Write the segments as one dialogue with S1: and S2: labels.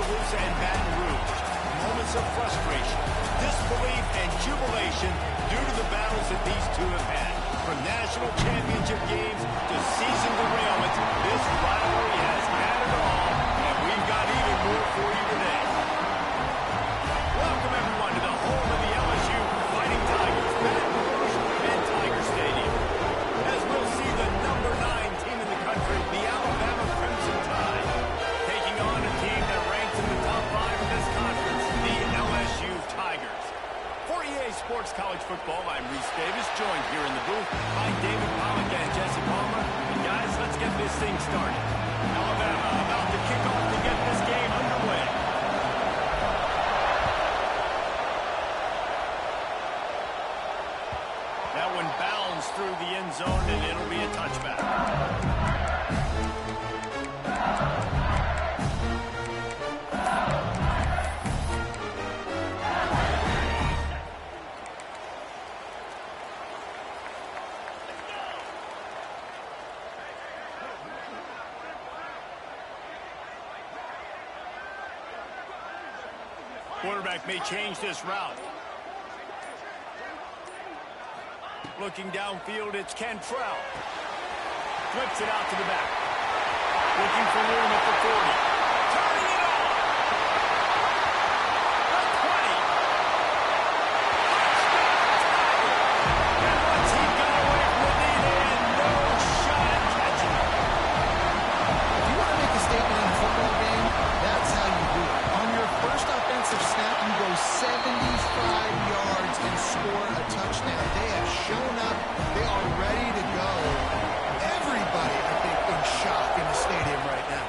S1: Tuscaloosa and Baton Rouge. Moments of frustration, disbelief, and jubilation due to the battles that these two have had. From national championship games to season derailments, this rivalry has had it all, and we've got even more for you today. Welcome, everyone, to the home of the LSU Fighting Tigers, Baton Rouge and Tiger Stadium. As we'll see the number 9 team in the country, the Alabama Crimson Tide, taking on a team that ranks in the top 5 of this conference, the LSU Tigers. For EA Sports College Football, I'm Reese Davis, joined here in the booth by David Pollack and Jesse Palmer. And guys, let's get this thing started. Alabama about to kick off to get this game underway. That one bounds through the end zone, and it'll be a touchback. Quarterback may change this route. Looking downfield, it's Cantrell. Flips it out to the back. Looking for room at the 40. Turning it on. The 20. Touchdown, Tiger. And once he got away from the lead, and no shot at catching it.
S2: If you want to make a statement in a football game, that's how you do it. On your first offensive snap, you go 75 yards and score a touchdown. They have shown up. They are ready to go. Everybody, I think, in shock in the stadium right now.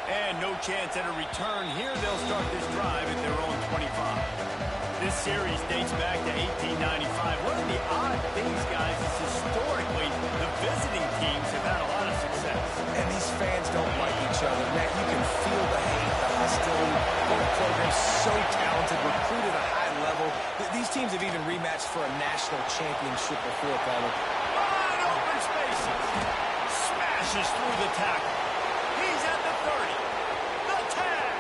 S1: And no chance at a return here. They'll start this drive at their own 25. This series dates back to 1895. One of the odd things, guys, is historically the visiting teams have had a lot of success.
S3: And these fans don't like each other. Matt, you can feel the hate, the hostility. Both programs so talented, recruited at a high level. These teams have even rematched for a national championship before, Palmer.
S1: Wide open spaces. Smashes through the tackle. He's at the 30. The tag.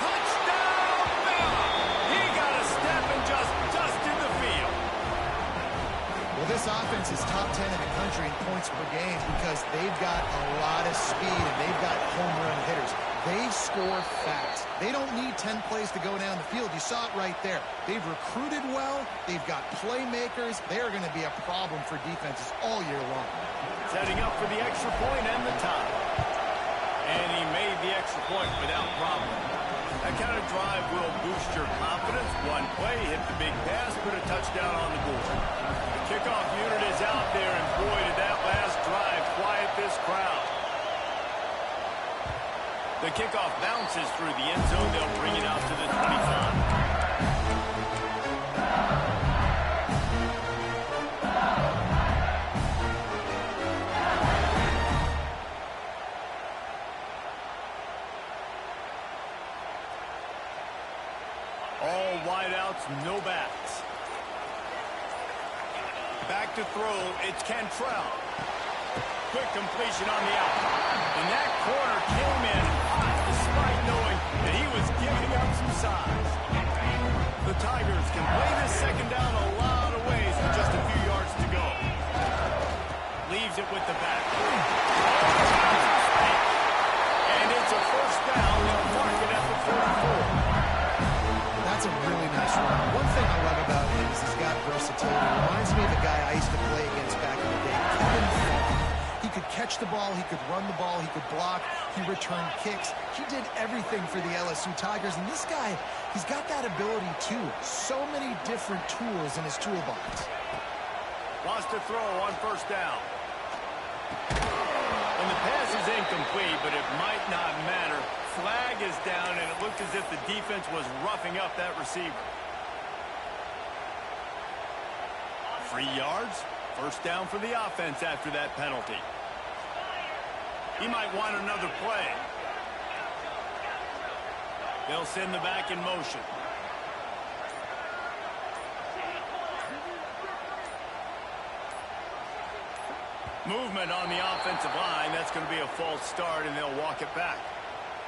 S1: Touchdown, Bama. He got a step and just dusted the field.
S2: Well, this offense is top 10 in the country in points per game because they've got a lot of speed and they've got home run hitters. They score fast. They don't need 10 plays to go down the field. You saw it right there. They've recruited well. They've got playmakers. They're going to be a problem for defenses all year long.
S1: Setting up for the extra point and the tie. And he made the extra point without problem. That kind of drive will boost your confidence. One play, hit the big pass, put a touchdown on the board. The kickoff unit is out there, and boy, did that last drive quiet this crowd. The kickoff bounces through the end zone. They'll bring it out to the 25. All wideouts, no backs. Back to throw, it's Cantrell. Quick completion on the out. And that corner came in hot despite knowing that he was giving up some size. The Tigers can play this second down a lot of ways with just a few yards to go. Leaves it with the back. And it's a first down. They'll mark it at the 44.
S2: That's a really nice run. One thing I love about him is he's got versatility. Reminds me of a guy I used to play against back in the day, Kevin Faulk. He could catch the ball, he could run the ball, he could block, he returned kicks. He did everything for the LSU Tigers, and this guy, he's got that ability too. So many different tools in his toolbox.
S1: Lost to throw on first down. And the pass is incomplete, but it might not matter. Flag is down, and it looked as if the defense was roughing up that receiver. 3 yards. First down for the offense after that penalty. He might want another play. They'll send the back in motion. Movement on the offensive line. That's going to be a false start, and they'll walk it back.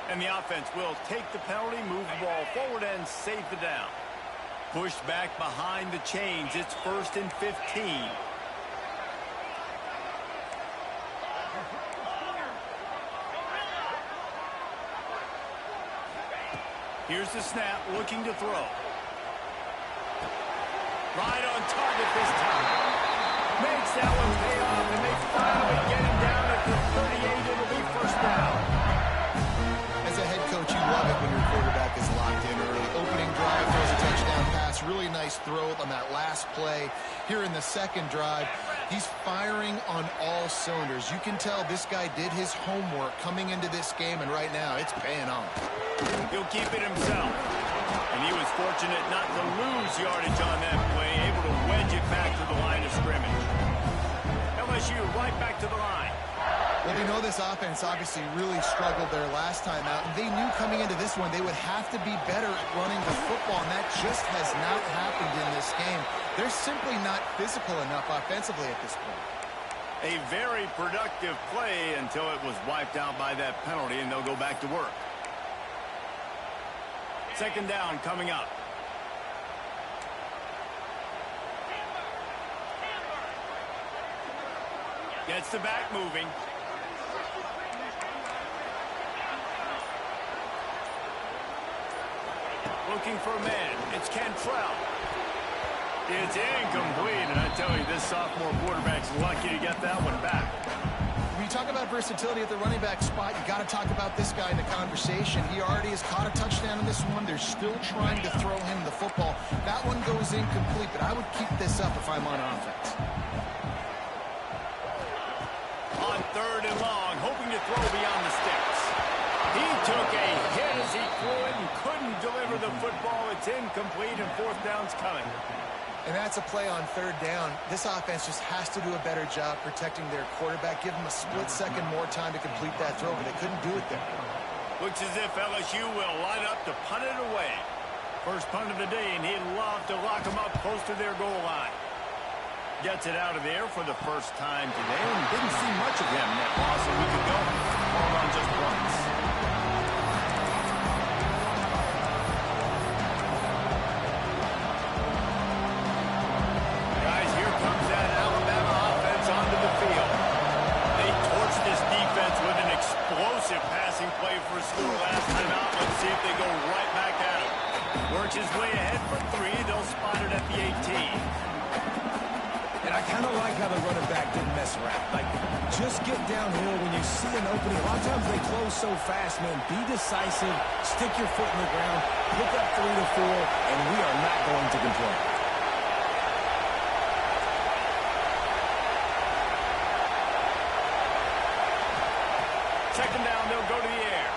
S1: And the offense will take the penalty, move the ball forward, and save the down. Pushed back behind the chains. It's 1st and 15. Here's the snap, looking to throw. Right on target this time. Makes that one pay off, and they finally get him down at the 38. It'll be 1st down.
S2: As a head coach, you love it when your quarterback is locked in early. Opening drive, throws a touchdown pass. Really nice throw on that last play. Here in the second drive, he's firing on all cylinders. You can tell this guy did his homework coming into this game, and right now it's paying off.
S1: He'll keep it himself. And he was fortunate not to lose yardage on that play, able to wedge it back to the line of scrimmage. LSU right back to the line.
S2: Well, we know this offense obviously really struggled their last time out, and they knew coming into this one they would have to be better at running the football, and that just has not happened in this game. They're simply not physical enough offensively at this point.
S1: A very productive play until it was wiped out by that penalty, and they'll go back to work. 2nd down coming up. Gets the back moving. Looking for a man. It's Cantrell. It's incomplete, and I tell you, this sophomore quarterback's lucky to get that one back.
S2: When you talk about versatility at the running back spot, you got to talk about this guy in the conversation. He already has caught a touchdown in this one. They're still trying to throw him the football. That one goes incomplete, but I would keep this up if I'm on offense.
S1: On 3rd and long, hoping to throw beyond the sticks. He took a hit as he threw it and couldn't deliver the football. It's incomplete, and 4th down's coming.
S2: And that's a play on 3rd down. This offense just has to do a better job protecting their quarterback. Give him a split second more time to complete that throw, but they couldn't do it there.
S1: Looks as if LSU will line up to punt it away. First punt of the day, and he'd love to lock them up close to their goal line. Gets it out of there for the first time today, and didn't see much of him that loss a week ago. Called on just once. Guys, here comes that Alabama offense onto the field. They torched this defense with an explosive passing play for a score last time out. Let's see if they go right back at him. Works his way ahead for 3. They'll spot it at the 18.
S3: And I kind of like how the running back didn't mess around. Like, just get downhill when you see an opening. A lot of times they close so fast, man. Be decisive, stick your foot in the ground, pick up 3 to 4, and we are not going to complain.
S1: Second down, they'll go to the air.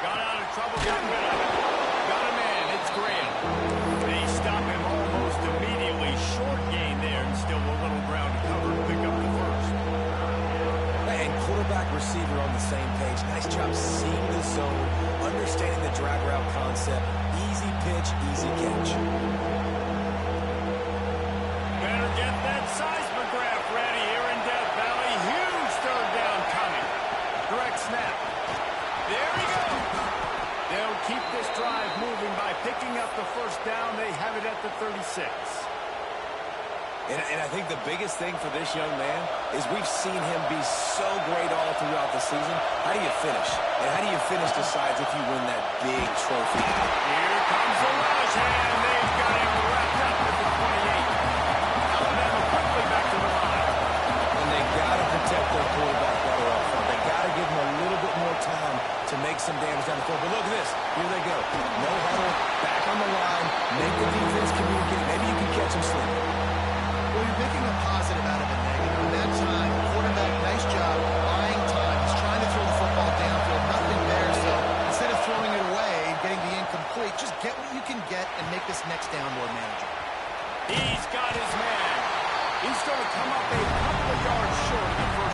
S1: Got out of trouble, got rid of it. Got a man, it's Graham. They stop him almost immediately. Short gain there, and still a little ground to cover to pick up the first.
S3: And quarterback, receiver on the same page. Nice job seeing the zone, understanding the drag route concept. Easy pitch, easy catch.
S1: Better get that seismograph ready here in Death Valley. Huge 3rd down coming. Direct snap. There he goes. They'll keep this drive moving by picking up the 1st down. They have it at the 36.
S3: And I think the biggest thing for this young man is we've seen him be so great all throughout the season. How do you finish? And how do you finish decides if you win that big trophy.
S1: Here comes the rush, and they've got him wrapped up at the 28. Alabama quickly back to the line.
S3: And they got to protect their quarterback better up front. They got to give him a little bit more time to make some damage down the field. But look at this. Here they go. No huddle, back on the line, make the defense communicate. Maybe you can catch him sleeping.
S2: Well, you're making a positive out of a negative. In that time, quarterback, nice job, buying time. He's trying to throw the football downfield, nothing there. So instead of throwing it away and getting the incomplete, just get what you can get and make this next down more manageable.
S1: He's got his man. He's going to come up a couple of yards short of the first.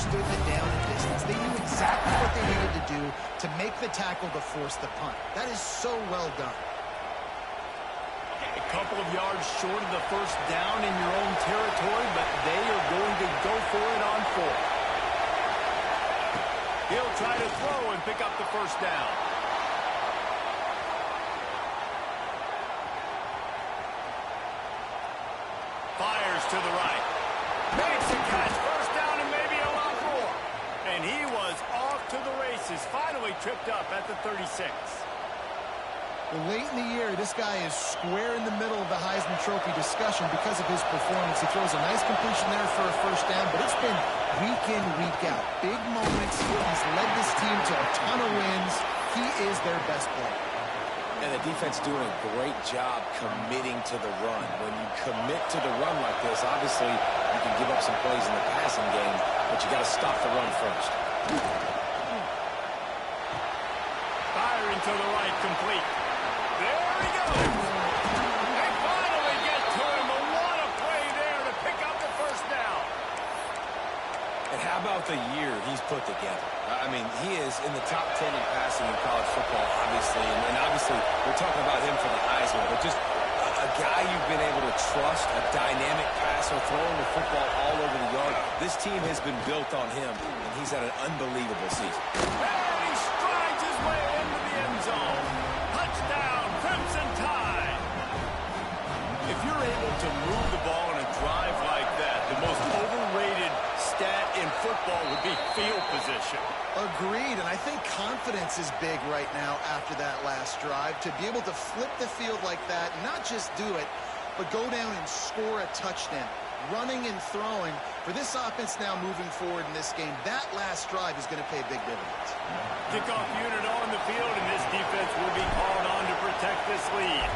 S2: understood the down and distance. They knew exactly what they needed to do to make the tackle to force the punt. That is so well done.
S1: A couple of yards short of the first down in your own territory, but they are going to go for it on fourth. He'll try to throw and pick up the first down. Fires to the right. Makes a catch. First down and maybe a lot more. And he was off to the races. Finally tripped up at the 36.
S2: Well, late in the year, this guy is square in the middle of the Heisman Trophy discussion because of his performance. He throws a nice completion there for a first down, but it's been week in, week out. Big moments. He's led this team to a ton of wins. He is their best player.
S3: And the defense doing a great job committing to the run. When you commit to the run like this, obviously you can give up some plays in the passing game, but you got to stop the run first.
S1: Firing to the right, complete. There he goes. They finally get to him. But what a play there to pick up the first down.
S3: And how about the year he's put together? I mean, he is in the top 10 in passing in college football, obviously. And obviously, we're talking about him for the Heisman. But just a guy you've been able to trust, a dynamic passer, throwing the football all over the yard. This team has been built on him, and he's had an unbelievable season.
S1: And he strides his way into the end zone. Touchdown, Crimson Tide. If you're able to move the ball in a drive like that, the most overrated stat in football would be field position.
S2: Agreed, and I think confidence is big right now after that last drive. To be able to flip the field like that, not just do it, but go down and score a touchdown. Running and throwing. For this offense now moving forward in this game, that last drive is going to pay big dividends.
S1: Kickoff unit on the field, and this defense will be called on to protect this lead.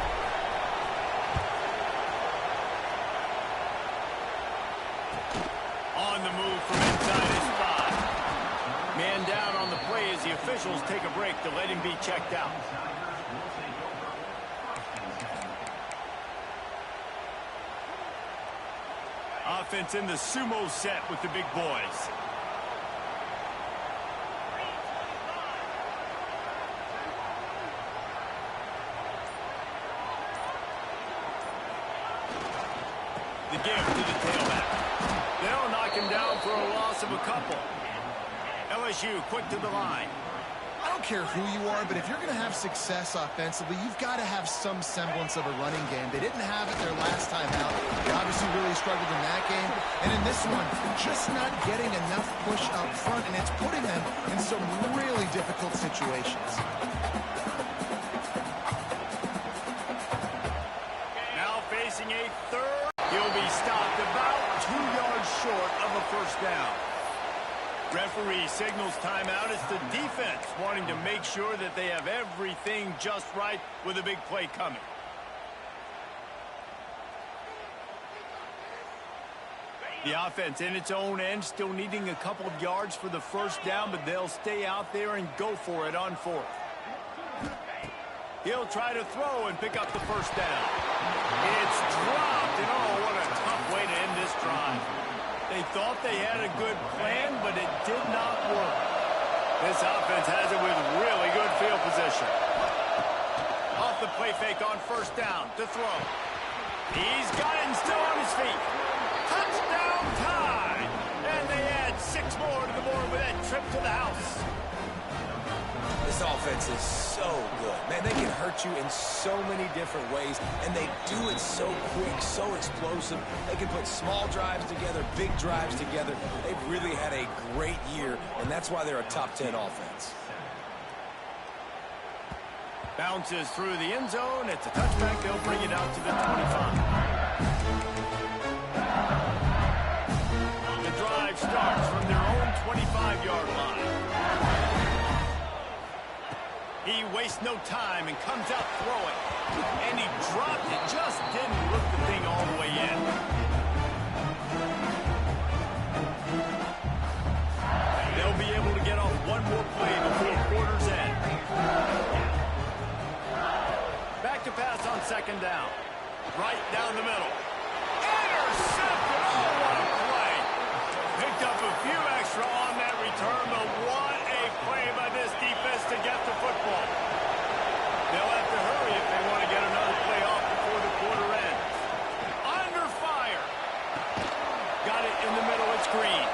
S1: On the move from inside his spot. Man down on the play as the officials take a break to let him be checked out. Offense in the sumo set with the big boys. The give to the tailback. They'll knock him down for a loss of a couple. LSU quick to the line.
S2: I don't care who you are, but if you're going to have success offensively, you've got to have some semblance of a running game. They didn't have it their last time out. They obviously really struggled in that game. And in this one, just not getting enough push up front, and it's putting them in some really difficult situations.
S1: Now facing a third. He'll be stopped about 2 yards short of a first down. Referee signals timeout. It's the defense wanting to make sure that they have everything just right with a big play coming. The offense in its own end, still needing a couple of yards for the first down, but they'll stay out there and go for it on fourth. He'll try to throw and pick up the first down. It's dropped, and oh, what a tough way to end this drive. They thought they had a good plan, but it did not work. This offense has it with really good field position. Off the play fake on first down to throw. He's got it and still on his feet. Touchdown Tide! And they add 6 more to the board with that trip to the house.
S3: This offense is so good. Man, they can hurt you in so many different ways, and they do it so quick, so explosive. They can put small drives together, big drives together. They've really had a great year, and that's why they're a top 10 offense.
S1: Bounces through the end zone. It's a touchback. They'll bring it out to the 25. The drive starts from their own 25-yard line. He wastes no time and comes out throwing. And he dropped it. Just didn't look the thing all the way in. They'll be able to get off one more play before quarter's end. Back to pass on second down. Right down the middle. Intercepted. Oh, what a play. Picked up a few extra on that return, but what a play by this defense to get the football. They'll have to hurry if they want to get another play off before the quarter ends. Under fire. Got it in the middle. It's Green.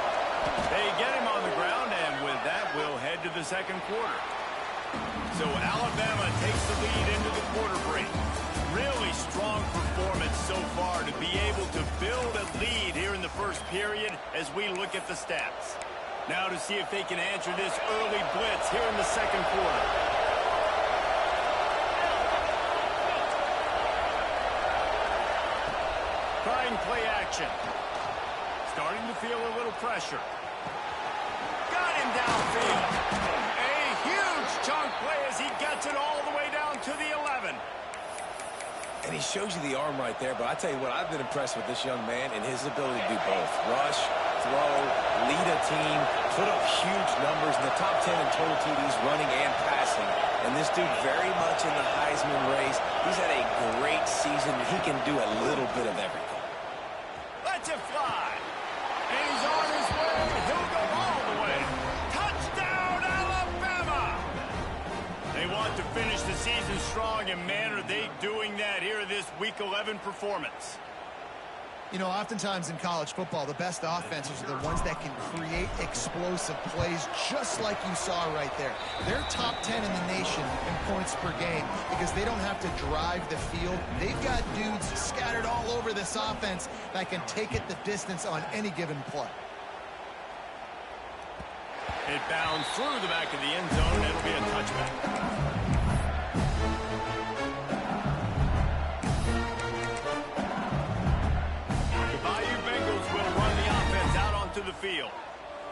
S1: They get him on the ground, and with that, we'll head to the second quarter. So Alabama takes the lead into the quarter break. Really strong performance so far to be able to build a lead here in the first period as we look at the stats. Now to see if they can answer this early blitz here in the second quarter. Trying play action. Starting to feel a little pressure. Got him downfield. A huge chunk play as he gets it all the way down to the 11.
S3: And he shows you the arm right there, but I tell you what, I've been impressed with this young man and his ability to do both. Rush, throw, lead a team, put up huge numbers in the top 10 in total TDs running and passing. And this dude very much in the Heisman race. He's had a great season. He can do a little bit of everything.
S1: Let's it fly. And he's on his way. He'll go all the way. Touchdown, Alabama! They want to finish the season strong, and man, are they doing that here this Week 11 performance.
S2: You know, oftentimes in college football, the best offenses are the ones that can create explosive plays, just like you saw right there. They're top 10 in the nation in points per game because they don't have to drive the field. They've got dudes scattered all over this offense that can take it the distance on any given play.
S1: It bounds through the back of the end zone. It'll be a touchback. The field.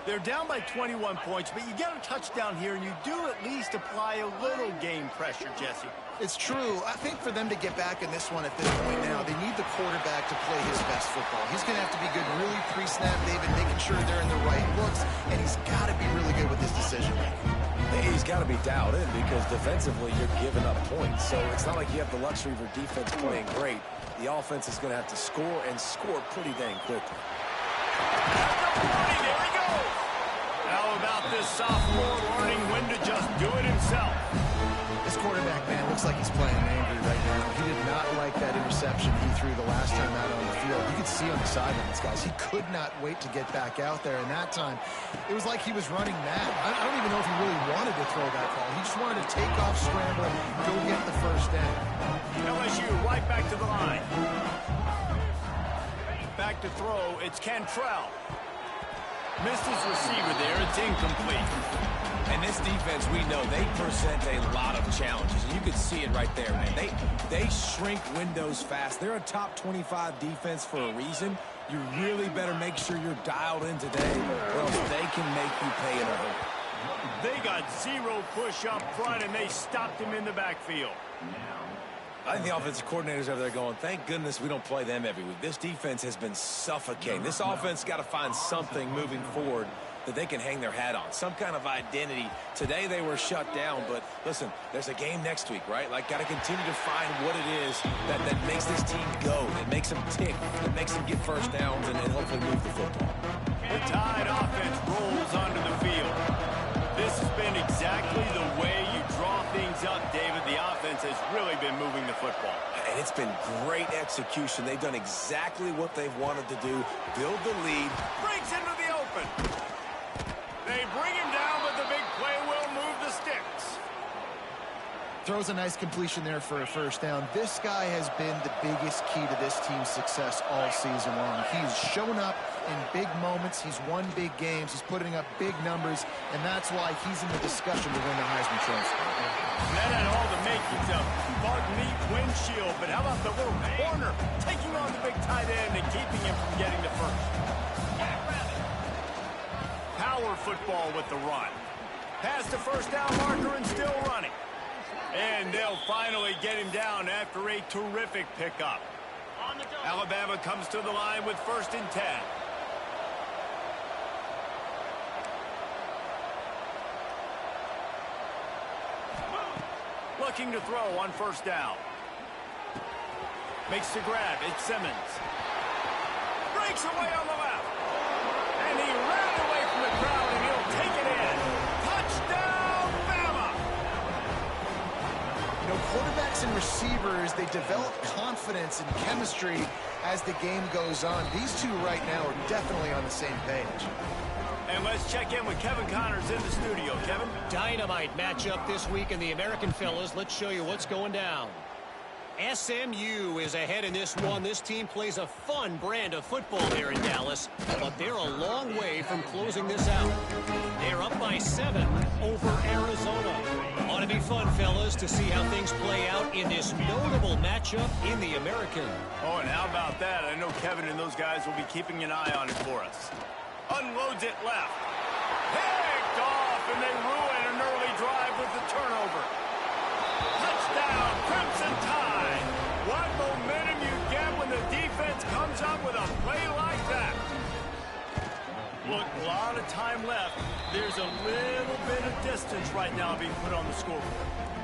S1: They're down by 21 points, but you get a touchdown here, and you do at least apply a little game pressure, Jesse.
S2: It's true. I think for them to get back in this one at this point now, they need the quarterback to play his best football. He's going to have to be good really pre-snap, David, making sure they're in the right looks, and he's got to be really good with his decision-making.
S3: He's got to be dialed in because defensively you're giving up points. So it's not like you have the luxury for defense playing great. The offense is going to have to score and score pretty dang quickly.
S1: There he goes. How about this sophomore learning when to just do it himself?
S2: This quarterback, man, looks like he's playing angry right now. He did not like that interception he threw the last time out on the field. You could see on the sidelines, guys. He could not wait to get back out there. And that time, it was like he was running mad. I don't even know if he really wanted to throw that ball. He just wanted to take off, scramble, go get the first down.
S1: LSU right back to the line. Back to throw, it's Cantrell. Missed his receiver there, it's incomplete.
S3: And this defense, we know, they present a lot of challenges. And you can see it right there, man. They shrink windows fast. They're a top 25 defense for a reason. You really better make sure you're dialed in today, or else they can make you pay in a hurry.
S1: They got zero push up front, and they stopped him in the backfield.
S3: I think the offensive coordinators over there going, thank goodness we don't play them every week. This defense has been suffocating. This offense got to find something moving forward that they can hang their hat on, some kind of identity. Today they were shut down, but listen, there's a game next week, right? Like, got to continue to find what it is that makes this team go, that makes them tick, that makes them get first downs and hopefully move the football.
S1: The Tide offense rolls onto the field. This has been exactly the way you draw things up, David. The offense has really been moving the football.
S3: And it's been great execution. They've done exactly what they've wanted to do, build the lead.
S1: Breaks into the open. They bring him down, but the big play will move the sticks.
S2: Throws a nice completion there for a first down. This guy has been the biggest key to this team's success all season long. He's shown up in big moments. He's won big games. He's putting up big numbers, and that's why he's in the discussion to win the Heisman Trophy.
S1: That had all the makings of Bud Meat windshield, but how about the little corner taking on the big tight end and keeping him from getting the first? Power football with the run. Past the first down marker and still running. And they'll finally get him down after a terrific pickup. Alabama comes to the line with 1st and 10. Looking to throw on 1st down. Makes the grab. It's Simmons. Breaks away on the left. And he
S2: receivers, they develop confidence and chemistry as the game goes on. These two right now are definitely on the same page.
S1: And let's check in with Kevin Connors in the studio. Kevin?
S4: Dynamite matchup this week in the American, fellas. Let's show you what's going down. SMU is ahead in this one. This team plays a fun brand of football there in Dallas, but they're a long way from closing this out. They're up by 7 over Arizona. Ought to be fun, fellas, to see how things play out in this notable matchup in the American.
S1: Oh, and how about that? I know Kevin and those guys will be keeping an eye on it for us. Unloads it left. Picked off, and they ruin an early drive with the turnover. Touchdown, Crimson Tide. What momentum you get when the defense comes up with a play like that. Look, a lot of time left. There's a little bit of distance right now being put on the scoreboard.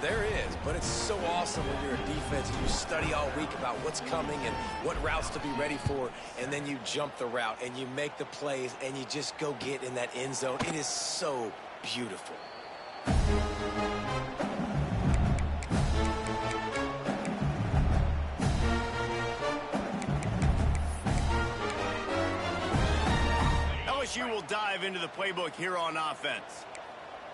S3: There is, but it's so awesome when you're a defense and you study all week about what's coming and what routes to be ready for, and then you jump the route and you make the plays and you just go get in that end zone. It is so beautiful.
S1: LSU will dive into the playbook here on offense.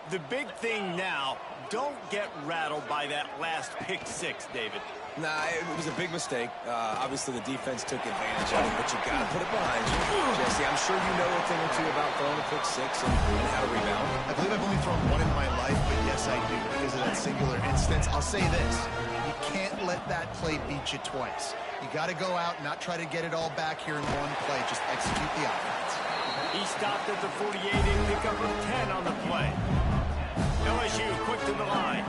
S1: The big thing now, don't get rattled by that last pick six, David.
S3: Nah, it was a big mistake. Obviously, the defense took advantage of it, but you got to put it behind you. Jesse, I'm sure you know a thing or two about throwing a pick six and how to rebound.
S2: I believe I've only thrown one in my life, but yes, I do, because of that singular instance. I'll say this. You can't let that play beat you twice. You got to go out and not try to get it all back here in one play. Just execute the offense.
S1: He stopped at the 48 and pick up a 10 on the play. LSU quick to the line.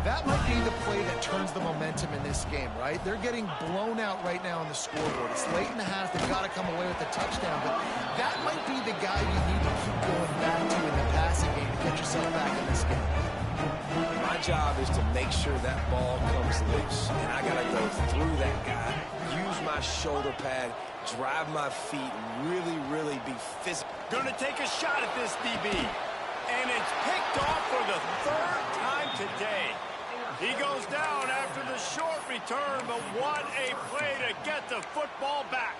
S2: That might be the play that turns the momentum in this game, right? They're getting blown out right now on the scoreboard. It's late in the half. They've got to come away with a touchdown, but that might be the guy you need to keep going back to in the passing game to get yourself back in this game.
S3: My job is to make sure that ball comes loose, and I got to go through that guy, use my shoulder pad, drive my feet, really be physical.
S1: Gonna take a shot at this DB. And it's picked off for the 3rd time today. He goes down after the short return, but what a play to get the football back.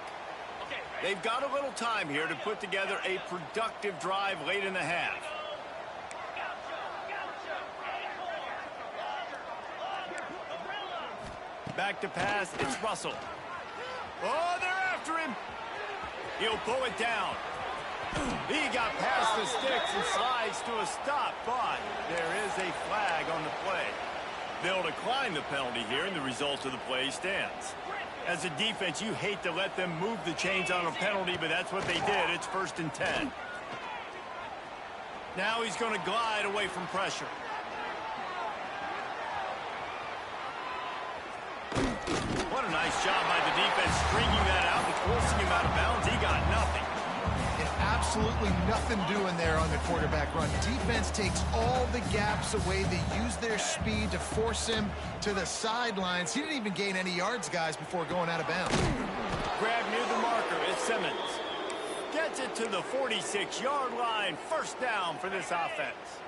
S1: They've got a little time here to put together a productive drive late in the half. Back to pass, it's Russell. Oh, they're after him. He'll pull it down. He got past the sticks and slides to a stop, but there is a flag on the play. They'll decline the penalty here, and the result of the play stands. As a defense, you hate to let them move the chains on a penalty, but that's what they did. It's 1st and 10. Now he's going to glide away from pressure. What a nice job by the defense stringing that out and forcing him out of bounds. He got nothing.
S2: Absolutely nothing doing there on the quarterback run. Defense takes all the gaps away. They use their speed to force him to the sidelines. He didn't even gain any yards, guys, before going out of bounds.
S1: Grab near the marker. It's Simmons. Gets it to the 46-yard line. 1st down for this offense.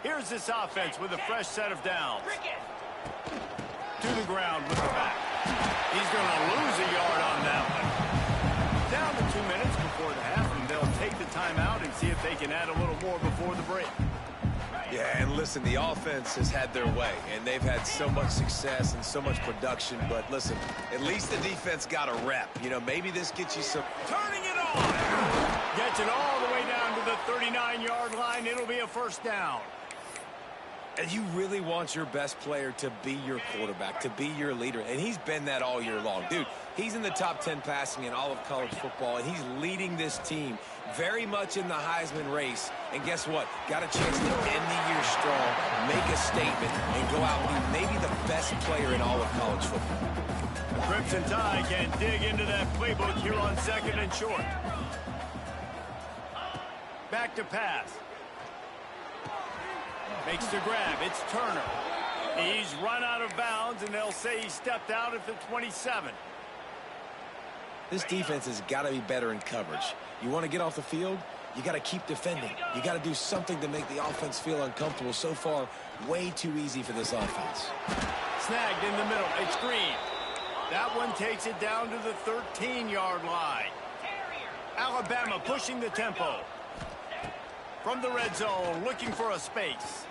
S1: Here's this offense with a fresh set of downs. To the ground with the back. He's going to lose a yard on that one. Down to 2 minutes before the half, and they'll take the timeout and see if they can add a little more before the break.
S3: Yeah, and listen, the offense has had their way, and they've had so much success and so much production, but listen, at least the defense got a rep. You know, maybe this gets you some...
S1: Turning it on! Gets it all the way down to the 39-yard line. It'll be a 1st down.
S3: And you really want your best player to be your quarterback, to be your leader, and he's been that all year long. Dude, he's in the top 10 passing in all of college football, and he's leading this team very much in the Heisman race. And guess what? Got a chance to end the year strong, make a statement, and go out and be maybe the best player in all of college football.
S1: Crimson Tide can dig into that playbook here on 2nd and short. Back to pass. Makes the grab. It's Turner. He's run out of bounds, and they'll say he stepped out at the 27.
S3: This defense has got to be better in coverage. You want to get off the field, you got to keep defending. You got to do something to make the offense feel uncomfortable. So far, way too easy for this offense.
S1: Snagged in the middle. It's Green. That one takes it down to the 13-yard line. Alabama pushing the tempo. From the red zone, looking for a space.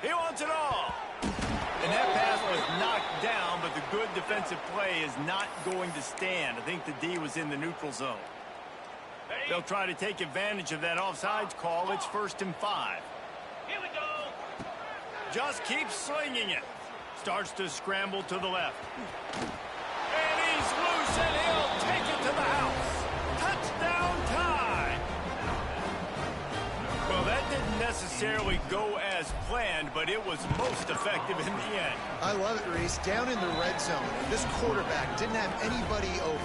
S1: He wants it all. And that pass was knocked down, but the good defensive play is not going to stand. I think the D was in the neutral zone. They'll try to take advantage of that offsides call. It's 1st and 5.
S5: Here we go.
S1: Just keeps slinging it. Starts to scramble to the left. And he's loose, and he'll take it to the house. Touchdown time. Well, that didn't necessarily go as planned, but it was most effective in the end.
S2: I love it, Reese. Down in the red zone, this quarterback didn't have anybody open.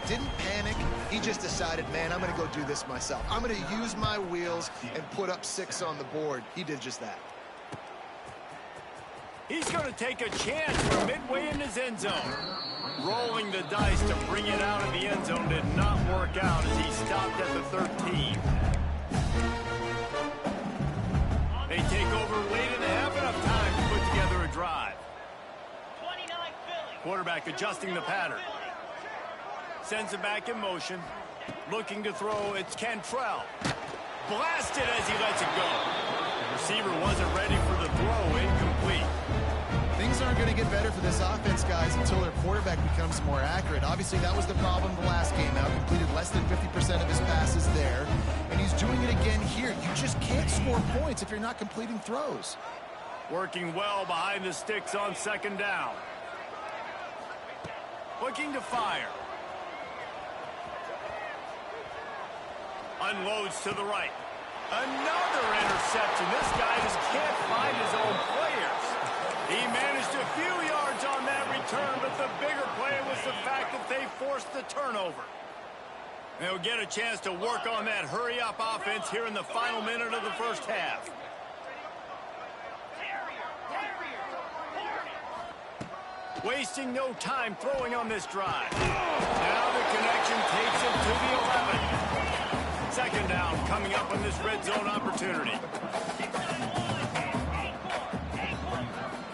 S2: Didn't panic. He just decided, man, I'm going to go do this myself. I'm going to use my wheels and put up 6 on the board. He did just that.
S1: He's going to take a chance from midway in his end zone. Rolling the dice to bring it out of the end zone did not work out as he stopped at the 13. They take over late in the half, enough time to put together a drive.
S5: 29 Philly.
S1: Quarterback adjusting the pattern. Sends it back in motion. Looking to throw, it's Cantrell. Blasted as he lets it go. Receiver wasn't ready for the throw, incomplete.
S2: Things aren't going to get better for this offense, guys, until their quarterback becomes more accurate. Obviously, that was the problem the last game out. Completed less than 50% of his passes there. And he's doing it again here. You just can't score points if you're not completing throws.
S1: Working well behind the sticks on 2nd down. Looking to fire. Unloads to the right. Another interception. This guy just can't find his own players. He managed a few yards on that return, but the bigger play was the fact that they forced the turnover. They'll get a chance to work on that hurry-up offense here in the final minute of the first half. Wasting no time throwing on this drive. Now the connection takes him to the 11. 2nd down coming up on this red zone opportunity.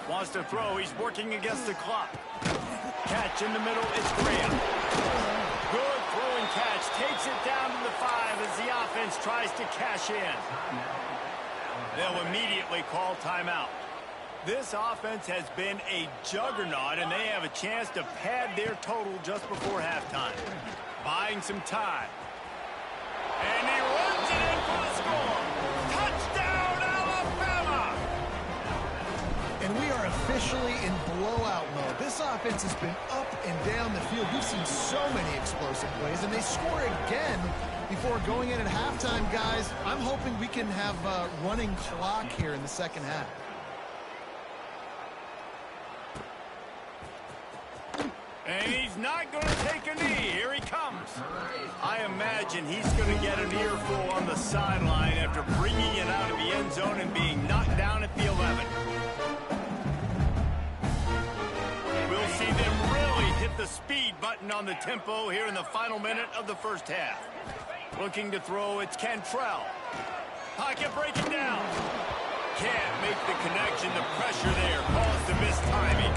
S1: Wants to throw. He's working against the clock. Catch in the middle. It's Graham. Good throwing catch. Takes it down to the 5 as the offense tries to cash in. They'll immediately call timeout. This offense has been a juggernaut, and they have a chance to pad their total just before halftime. Buying some time. And he runs it in for the score. Touchdown, Alabama!
S2: And we are officially in blowout mode. This offense has been up and down the field. We've seen so many explosive plays, and they score again before going in at halftime, guys. I'm hoping we can have a running clock here in the 2nd half.
S1: And he's not going to take a knee. Here he comes. I imagine he's going to get an earful on the sideline after bringing it out of the end zone and being knocked down at the 11. We'll see them really hit the speed button on the tempo here in the final minute of the first half. Looking to throw, it's Cantrell. Pocket breaking down. Can't make the connection. The pressure there caused the mistiming.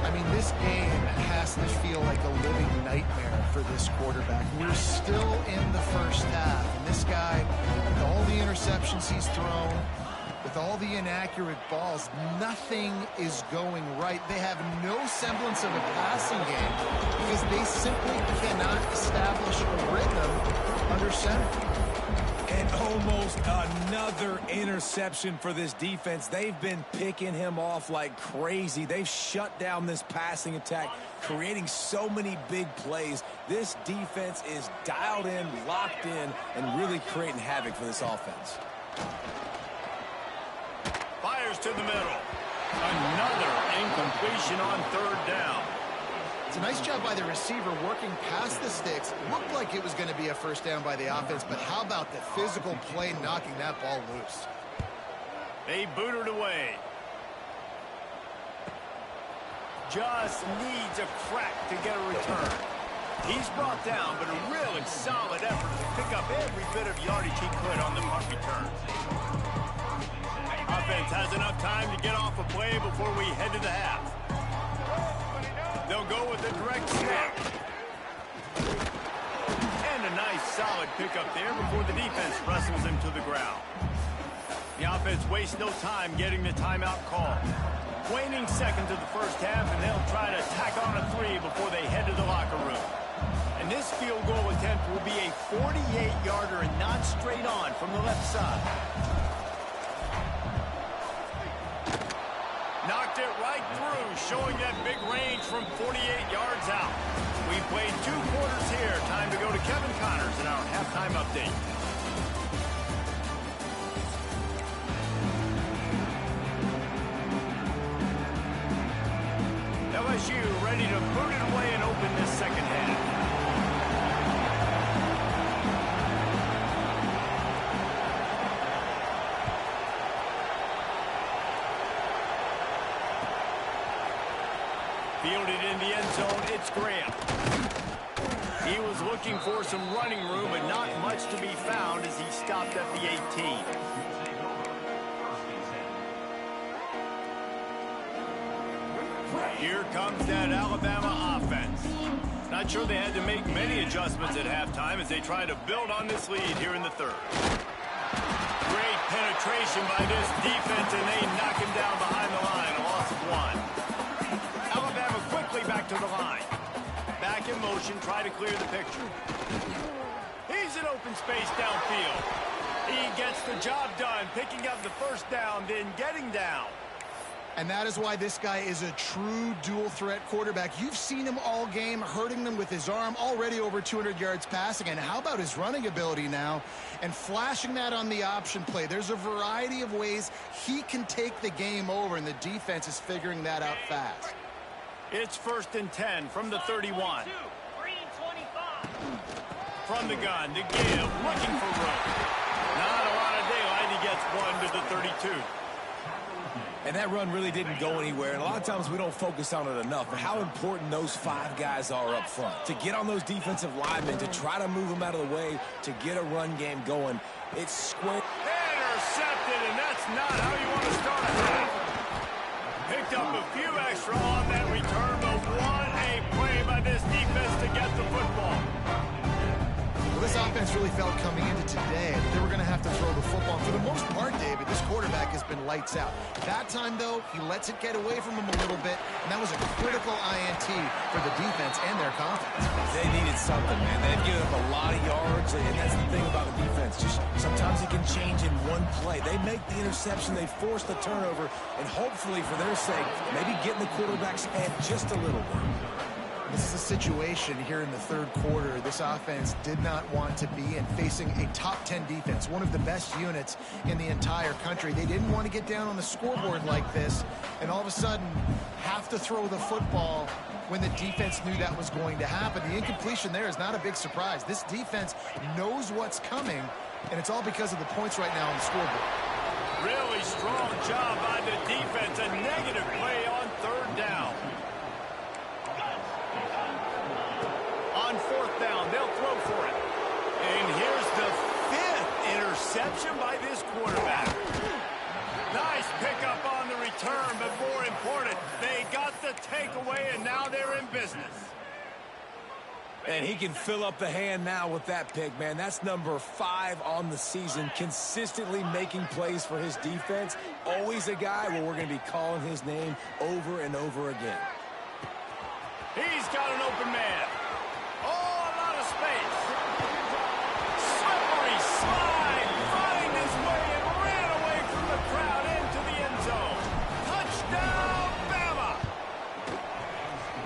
S2: I mean, this game has to feel like a living nightmare for this quarterback. We're still in the first half, and this guy, with all the interceptions he's thrown, with all the inaccurate balls, nothing is going right. They have no semblance of a passing game because they simply cannot establish a rhythm under center.
S3: And almost another interception for this defense. They've been picking him off like crazy. They've shut down this passing attack, creating so many big plays. This defense is dialed in, locked in, and really creating havoc for this offense.
S1: Fires to the middle. Another incompletion on 3rd down.
S2: It's a nice job by the receiver working past the sticks. Looked like it was going to be a first down by the offense, but how about the physical play knocking that ball loose?
S1: They boot it away. Just needs a crack to get a return. He's brought down, but a really solid effort to pick up every bit of yardage he could on the punt return. Offense has enough time to get off a play before we head to the half. go with a direct snap. And a nice solid pickup there before the defense wrestles him to the ground. The offense wastes no time getting the timeout call. Waning seconds of the first half, and they'll try to tack on a 3 before they head to the locker room. And this field goal attempt will be a 48-yarder and not straight on from the left side. Knocked it right through, showing that big range from 48 yards out. We played 2 quarters here. Time to go to Kevin Connors in our halftime update. LSU ready to boot it away and open this second half. Fielded in the end zone, it's Graham. He was looking for some running room, but not much to be found as he stopped at the 18. Here comes that Alabama offense. Not sure they had to make many adjustments at halftime as they try to build on this lead here in the third. Great penetration by this defense, and they knock him down behind the line, a loss of 1. Alabama quickly back to the line. Back in motion, try to clear the picture. He's in open space downfield. He gets the job done, picking up the first down, then getting down.
S2: And that is why this guy is a true dual-threat quarterback. You've seen him all game, hurting them with his arm, already over 200 yards passing. And how about his running ability now? And flashing that on the option play. There's a variety of ways he can take the game over, and the defense is figuring that out fast.
S1: It's 1st and 10 from the 31.
S5: Green 25.
S1: From the gun to give, looking for room. Not a lot of daylight. He gets 1 to the 32.
S3: And that run really didn't go anywhere. And a lot of times we don't focus on it enough. But how important those 5 guys are up front. To get on those defensive linemen, to try to move them out of the way, to get a run game going. It's square.
S1: Intercepted, and that's not how you want to start a half. Picked up a few extra on that return, but what a play by this defense to get the football.
S2: Well, this offense really felt coming into today that they were going to have to throw the football. For the most part, David, this quarterback has been lights out. That time, though, he lets it get away from him a little bit, and that was a critical INT for the defense and their confidence.
S3: They needed something, man. They've given up a lot of yards, and that's the thing about the defense. Just sometimes it can change in one play. They make the interception, they force the turnover, and hopefully, for their sake, maybe get in the quarterback's head just a little bit.
S2: This is a situation here in the third quarter this offense did not want to be in, facing a top 10 defense, one of the best units in the entire country. They didn't want to get down on the scoreboard like this and all of a sudden have to throw the football when the defense knew that was going to happen. The incompletion there is not a big surprise. This defense knows what's coming, and it's all because of the points right now on the scoreboard.
S1: Really strong job by the defense. A negative play on 3rd down. On 4th down, they'll throw for it. And here's the 5th interception by this quarterback. Nice pickup on the return, but more important, they got the takeaway, and now they're in business.
S3: And he can fill up the hand now with that pick, man. That's number 5 on the season, consistently making plays for his defense. Always a guy where we're going to be calling his name over and over again.
S1: He's got an open man. Oh, a lot of space. Slippery slide, find his way and ran away from the crowd into the end zone. Touchdown, Bama!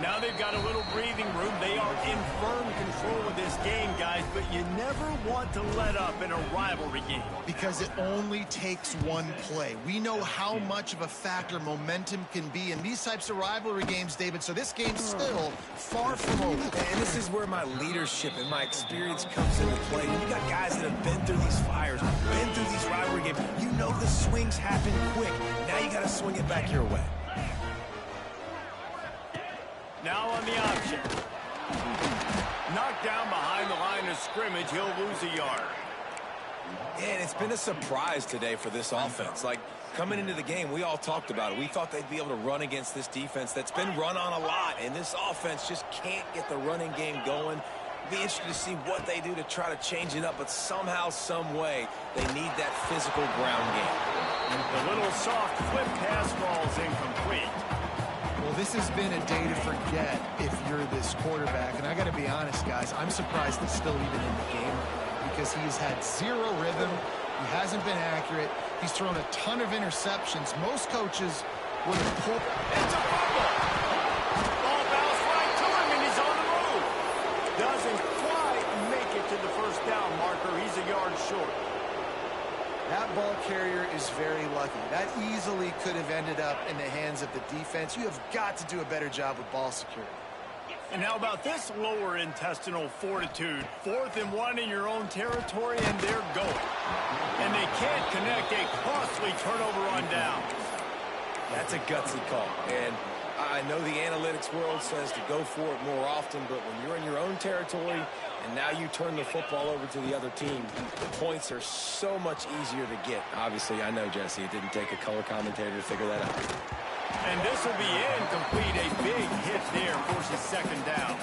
S1: Now they've got a little breathing room. They are in firm control of this game, guys, but you never want to let up in a rivalry game.
S2: Because it only takes one play. We know how much of a factor momentum can be in these types of rivalry games, David, so this game's still far from over.
S3: And this is where my leadership and my experience comes into play. You got guys that have been through these fires, been through these rivalry games. You know the swings happen quick. Now you got to swing it back your way.
S1: Now on the option. Knocked down behind the line of scrimmage. He'll lose a yard.
S3: And it's been a surprise today for this offense. Like, Coming into the game, we all talked about it. We thought they'd be able to run against this defense that's been run on a lot, and this offense just can't get the running game going. Be interested to see what they do to try to change it up, but somehow, some way, they need that physical ground game.
S1: The little soft flip pass falls incomplete.
S2: Well, this has been a day to forget if you're this quarterback, and I got to be honest, guys, I'm surprised he's still even in the game because he's had zero rhythm. He hasn't been accurate. He's thrown a ton of interceptions. Most coaches would have pulled.
S1: It's a fumble. Ball bounced right to him, and he's on the move. Doesn't quite make it to the first down marker. He's a yard short.
S2: That ball carrier is very lucky. That easily could have ended up in the hands of the defense. You have got to do a better job with ball security.
S1: And how about this lower intestinal fortitude? 4th and 1 in your own territory, and they're going. And they can't connect a costly turnover on down.
S3: That's a gutsy call. And I know the analytics world says to go for it more often, but when you're in your own territory and now you turn the football over to the other team, the points are so much easier to get. Obviously, I know, Jesse, it didn't take a color commentator to figure that out.
S1: And this will be incomplete. A big hit there forces 2nd down.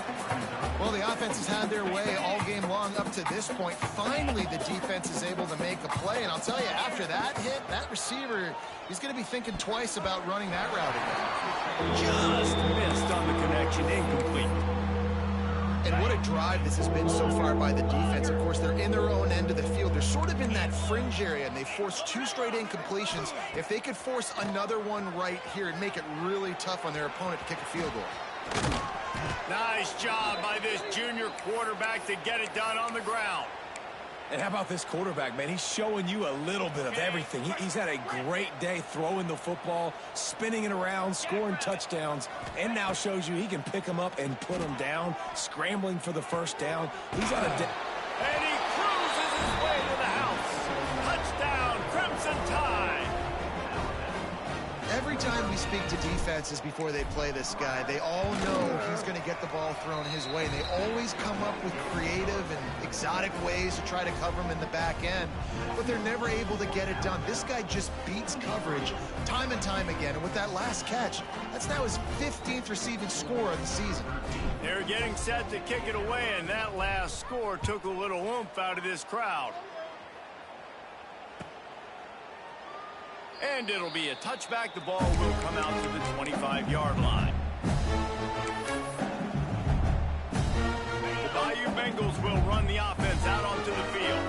S2: Well, the offense has had their way all game long up to this point. Finally, the defense is able to make a play. And I'll tell you, after that hit, that receiver, he's going to be thinking twice about running that route again.
S1: Just missed on the connection. Incomplete.
S2: And what a drive this has been so far by the defense. Of course, they're in their own end of the field. They're sort of in that fringe area, and they forced 2 straight incompletions. If they could force another one right here and make it really tough on their opponent to kick a field goal.
S1: Nice job by this junior quarterback to get it done on the ground.
S3: And how about this quarterback, man? He's showing you a little bit of everything. He's had a great day throwing the football, spinning it around, scoring touchdowns, and now shows you he can pick them up and put them down, scrambling for the first down. He's on a day.
S1: And he cruises his way to the house. Touchdown, Crimson Tide.
S2: Every time we speak to defenses before they play this guy, they all know he's going to get the ball thrown his way. They always come up with creative and exotic ways to try to cover him in the back end, but they're never able to get it done. This guy just beats coverage time and time again, and with that last catch, that's now his 15th receiving score of the season.
S1: They're getting set to kick it away, and that last score took a little oomph out of this crowd. And it'll be a touchback. The ball will come out to the 25-yard line. The Bayou Bengals will run the offense out onto the field.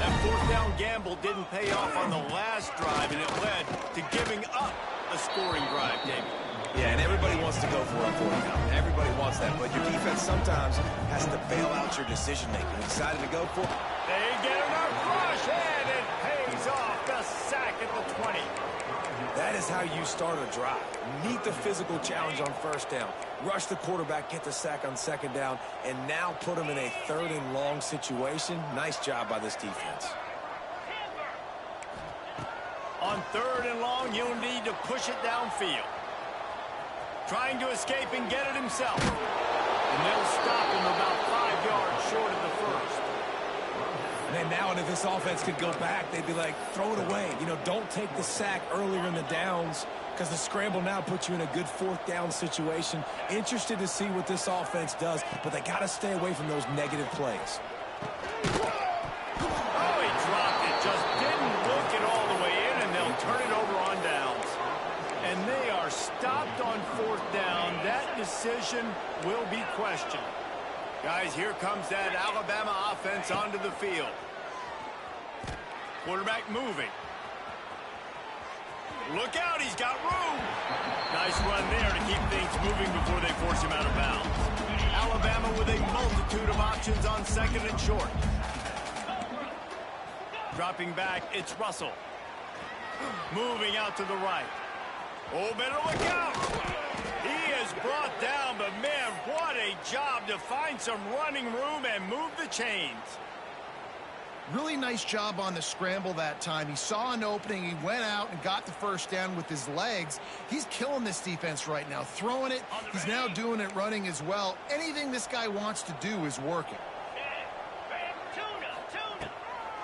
S1: That 4th down gamble didn't pay off on the last drive, and it led to giving up a scoring drive, David.
S3: Yeah, and everybody wants to go for it 4th down. Everybody wants that, but your defense sometimes has to bail out your decision-making. Decided to go for it.
S1: They get enough rush, and it pays off. The sack at the 20.
S3: That is how you start a drive. Meet the physical challenge on 1st down. Rush the quarterback, get the sack on 2nd down, and now put him in a 3rd and long situation. Nice job by this defense.
S1: On 3rd and long, you'll need to push it downfield. Trying to escape and get it himself. And they'll stop him about 5 yards short of the 1st.
S3: And now if this offense could go back, they'd be like, throw it away. You know, don't take the sack earlier in the downs because the scramble now puts you in a good 4th down situation. Interested to see what this offense does, but they got to stay away from those negative plays.
S1: Oh, he dropped it. Just didn't look it all the way in, and they'll turn it over on downs. And they are stopped on 4th down. That decision will be questioned. Guys, here comes that Alabama offense onto the field. Quarterback moving. Look out, he's got room. Nice run there to keep things moving before they force him out of bounds. Alabama with a multitude of options on 2nd and short. Dropping back, it's Russell. Moving out to the right. Oh, better look out. He is brought down, but man, what a job to find some running room and move the chains.
S2: Really nice job on the scramble that time. He saw an opening. He went out and got the 1st down with his legs. He's killing this defense right now. Throwing it. He's now doing it running as well. Anything this guy wants to do is working.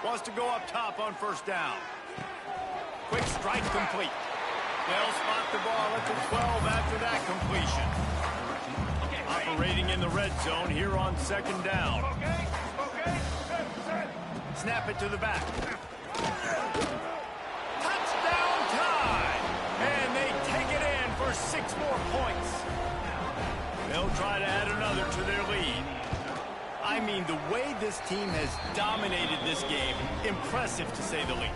S1: Wants to go up top on 1st down. Quick strike complete. They'll spot the ball at the 12 after that completion. Operating in the red zone here on second down. Snap it to the back. Touchdown time! And they take it in for 6 more points. They'll try to add another to their lead. I mean, the way this team has dominated this game, impressive to say the least.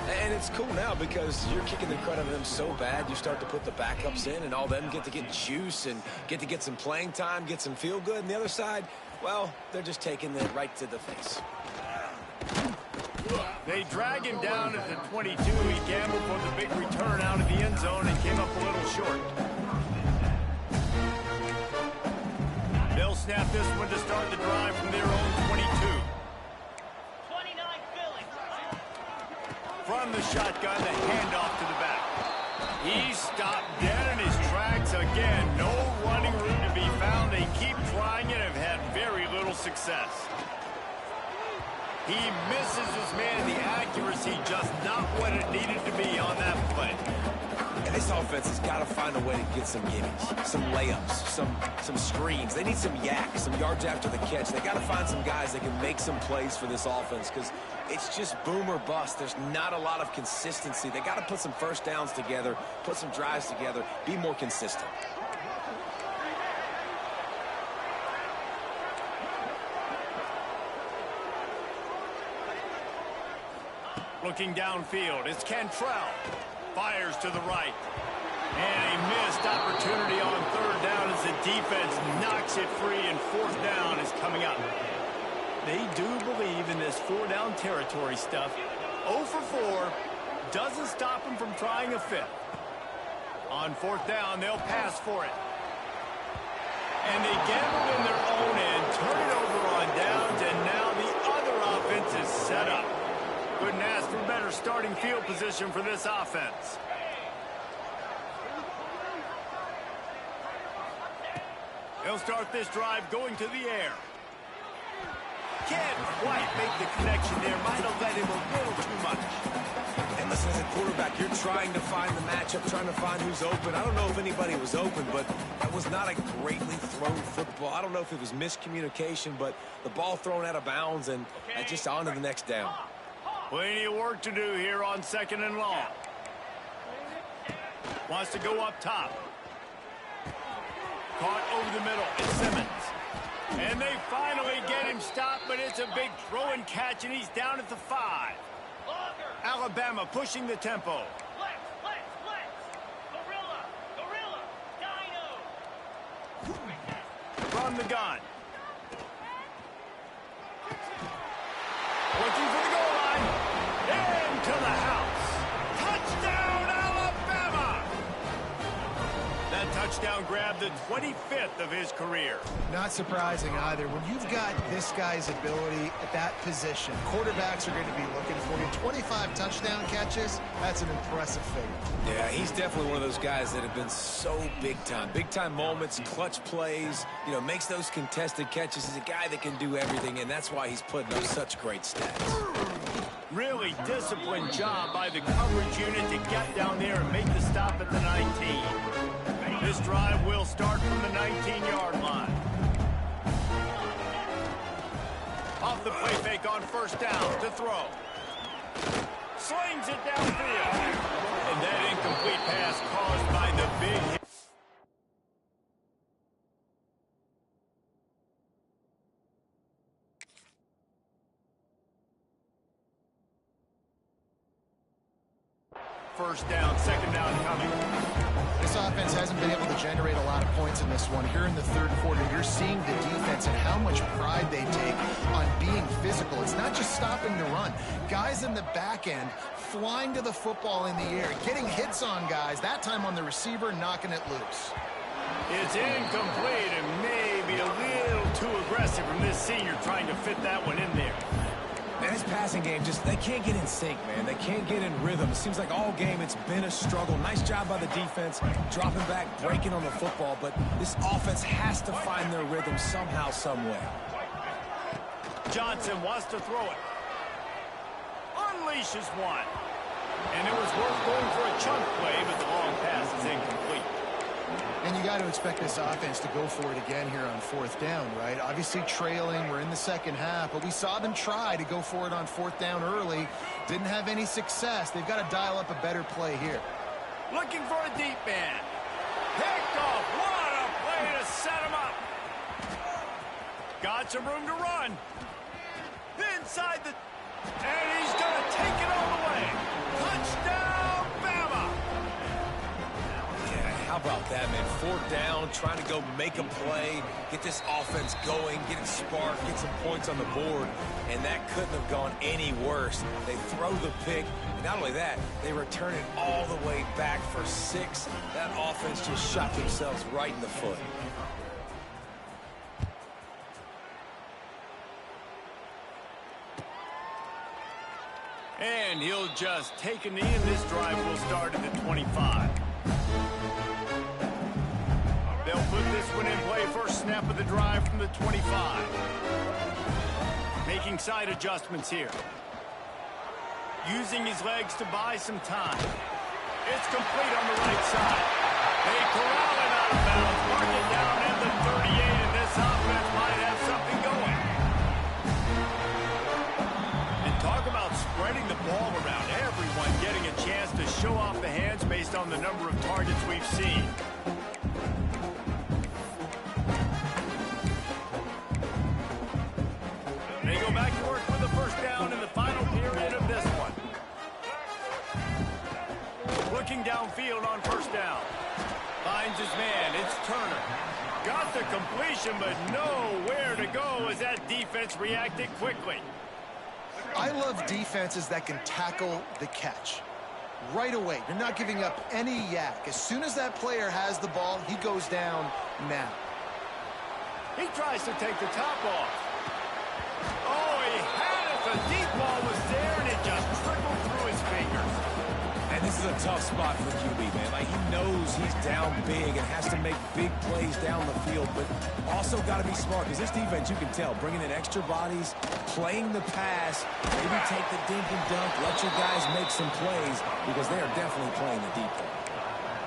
S3: And it's cool now because you're kicking the crud out of them so bad, you start to put the backups in, and all them get to get juice and get to get some playing time, get some feel good. And the other side, well, they're just taking it right to the face.
S1: They drag him down at the 22. He gambled for the big return out of the end zone and came up a little short. They'll snap this one to start the drive from their own 22.
S5: 29 Philly.
S1: From the shotgun, the handoff to the back. He's stopped dead in his tracks again. No running room to be found. They keep trying it and have had very little success. He misses his man. The accuracy just not what it needed to be on that play.
S3: And this offense has got to find a way to get some gimmies, some layups, some screens. They need some yak, some yards after the catch. They got to find some guys that can make some plays for this offense because it's just boom or bust. There's not a lot of consistency. They got to put some first downs together, put some drives together, be more consistent.
S1: Looking downfield, it's Cantrell. Fires to the right. And a missed opportunity on third down as the defense knocks it free and fourth down is coming up. They do believe in this 4-down territory stuff. 0 for 4 doesn't stop them from trying a fifth. On fourth down, they'll pass for it. And they gamble in their own end, turn it over on downs, and now the other offense is set up. Couldn't ask for better starting field position for this offense. They'll start this drive going to the air. Can't quite make the connection there. Might have let him a little too much.
S3: And listen, as a quarterback, you're trying to find the matchup, trying to find who's open. I don't know if anybody was open, but that was not a greatly thrown football. I don't know if it was miscommunication, but the ball thrown out of bounds and just on to the next down.
S1: Plenty of work to do here on second and long. Wants to go up top. Caught over the middle. It's Simmons. And they finally get him stopped, but it's a big throw and catch, and he's down at the 5. Alabama pushing the tempo.
S5: Flex. Gorilla. Dino.
S1: From the gun. Looking for the goal line. Into the house. Touchdown, Alabama! That touchdown grabbed the 25th of his career.
S2: Not surprising either. When you've got this guy's ability at that position, quarterbacks are going to be looking for you. 25 touchdown catches, that's an impressive figure.
S3: Yeah, he's definitely one of those guys that have been so big time. Big time moments, clutch plays, makes those contested catches. He's a guy that can do everything, and that's why he's putting up such great stats.
S1: Really disciplined job by the coverage unit to get down there and make the stop at the 19. This drive will start from the 19-yard line. Off the play fake on first down to throw. Slings it downfield. And that incomplete pass caused by the big hit. First down, second down coming.
S2: This offense hasn't been able to generate a lot of points in this one. Here in the third quarter, you're seeing the defense and how much pride they take on being physical. It's not just stopping the run. Guys in the back end flying to the football in the air, getting hits on guys, that time on the receiver, knocking it loose.
S1: It's incomplete and maybe a little too aggressive from this senior trying to fit that one in there.
S3: And his passing game, they can't get in sync, man. They can't get in rhythm. It seems like all game it's been a struggle. Nice job by the defense, dropping back, breaking on the football, but this offense has to find their rhythm somehow, some way.
S1: Johnson wants to throw it. Unleashes one. And it was worth going for a chunk play, but the long pass is incomplete.
S2: And you got to expect this offense to go for it again here on fourth down, right? Obviously trailing, we're in the second half, but we saw them try to go for it on fourth down early. Didn't have any success. They've got to dial up a better play here.
S1: Looking for a deep man. Picked off. What a play to set him up. Got some room to run. Inside the... And he's going to take it all the way. Touchdown, Bama!
S3: Yeah, how about that, man? Fourth down, trying to go make a play, get this offense going, get it sparked, get some points on the board, and that couldn't have gone any worse. They throw the pick, and not only that, they return it all the way back for 6. That offense just shot themselves right in the foot.
S1: And he'll just take a knee, and this drive will start at the 25. They'll put this one in play. First snap of the drive from the 25. Making side adjustments here. Using his legs to buy some time. It's complete on the right side. They corral it out of bounds. Mark it down at the 38, and this offense might have something going. And talk about spreading the ball around. Everyone getting a chance to show off the hands based on the number of targets we've seen. They go back to work with the first down in the final period of this one. Looking downfield on first down. Finds his man. It's Turner. Got the completion, but nowhere to go as that defense reacted quickly.
S2: I love defenses that can tackle the catch right away. They're not giving up any yak. As soon as that player has the ball, he goes down now.
S1: He tries to take the top off. Oh, he had it. The deep ball was there, and it just trickled through his fingers.
S3: And this is a tough spot for QB, man. Like, he knows he's down big and has to make big plays down the field, but also got to be smart, because this defense, you can tell, bringing in extra bodies, playing the pass, maybe take the dink and dunk, let your guys make some plays, because they are definitely playing the deep ball.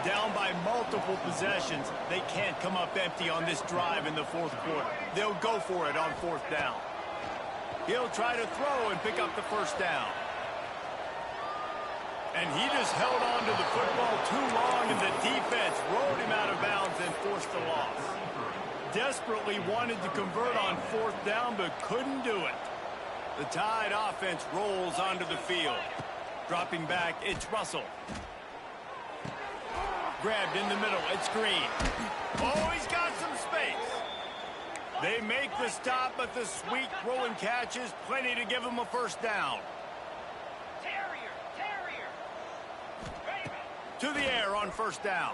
S1: Down by multiple possessions, they can't come up empty on this drive in the fourth quarter. They'll go for it on fourth down. He'll try to throw and pick up the first down. And he just held on to the football too long, and the defense rolled him out of bounds and forced the loss. Desperately wanted to convert on fourth down, but couldn't do it. The Tide offense rolls onto the field. Dropping back, it's Russell. Grabbed in the middle, it's Green. Oh, he's got some space. They make the stop, but the sweet throw and catch is plenty to give him a first down. To the air on first down.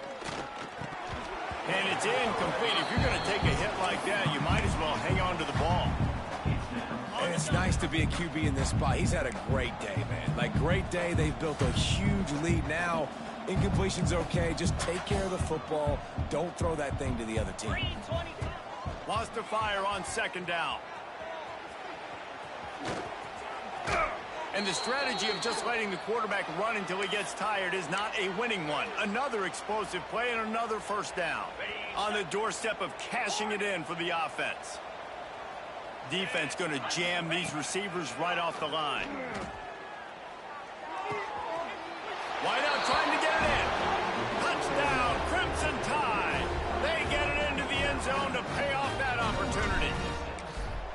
S1: And it's incomplete. If you're going to take a hit like that, you might as well hang on to the ball.
S3: And it's nice to be a QB in this spot. He's had a great day, man. Like, great day. They've built a huge lead now. Incompletion's okay. Just take care of the football. Don't throw that thing to the other team.
S1: Lost to fire on second down. And the strategy of just letting the quarterback run until he gets tired is not a winning one. Another explosive play and another first down. On the doorstep of cashing it in for the offense. Defense going to jam these receivers right off the line. Wideout trying to get it in. Touchdown, Crimson Tide. They get it into the end zone to pay off that opportunity.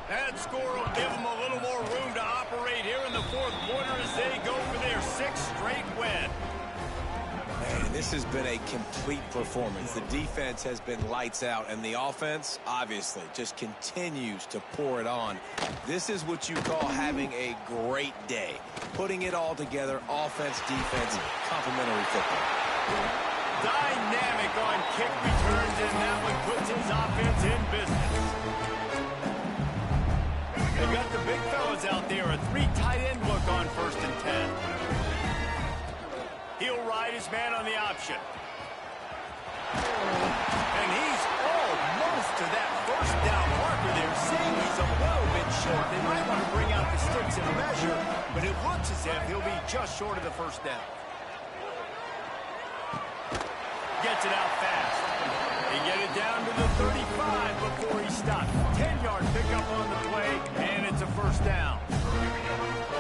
S1: That score will give them a little more room to operate here in the fourth quarter as they go for their 6th straight win.
S3: Man, this has been a complete performance. The defense has been lights out, and the offense, obviously, just continues to pour it on. This is what you call having a great day. Putting it all together, offense, defense, complementary football.
S1: Dynamic on kick returns, and that one puts his offense in business. They've got the big fellas out there, a 3 tight end look on 1st and 10. He'll ride his man on the option. And he's almost to that first down marker there, saying he's a little bit short. They might want to bring out the sticks and measure, but it looks as if he'll be just short of the first down. Gets it out fast. They get it down to the 35 before he stops. 10-yard pickup on the play, and it's a first down.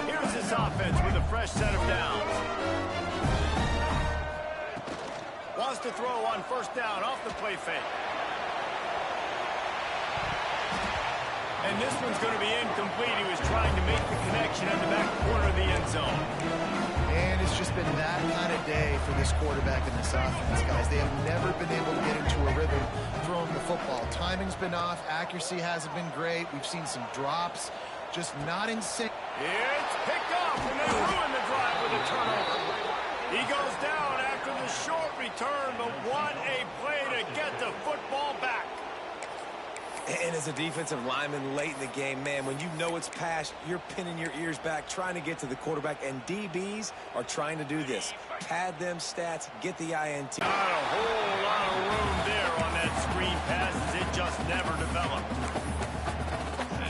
S1: Here's this offense with a fresh set of downs. Wants to throw on first down off the play fake. And this one's going to be incomplete. He was trying to make the connection in the back corner of the end zone.
S2: And it's just been that kind of day for this quarterback and this offense, guys. They have never been able to get into a rhythm throwing the football. Timing's been off. Accuracy hasn't been great. We've seen some drops. Just not in sync.
S1: It's picked off, and they ruin the drive with a turnover. He goes down after the short return, but what a play to get the football back.
S3: And as a defensive lineman late in the game, man, when you know it's past, you're pinning your ears back, trying to get to the quarterback, and DBs are trying to do this. Pad them stats, get the INT.
S1: Not a whole lot of room there on that screen pass as it just never developed.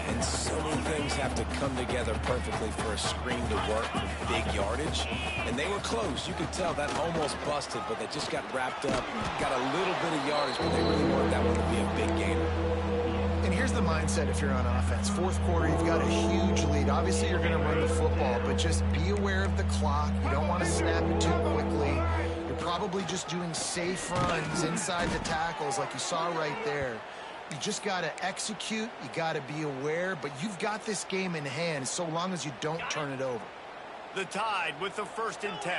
S3: And so many things have to come together perfectly for a screen to work for big yardage. And they were close. You could tell that almost busted, but they just got wrapped up, got a little bit of yardage, but they really wanted that one to be a big gainer.
S2: And here's the mindset if you're on offense. Fourth quarter, you've got a huge lead. Obviously, you're going to run the football, but just be aware of the clock. You don't want to snap it too quickly. You're probably just doing safe runs inside the tackles like you saw right there. You just got to execute. You got to be aware, but you've got this game in hand so long as you don't turn it over.
S1: The Tide with the 1st and 10.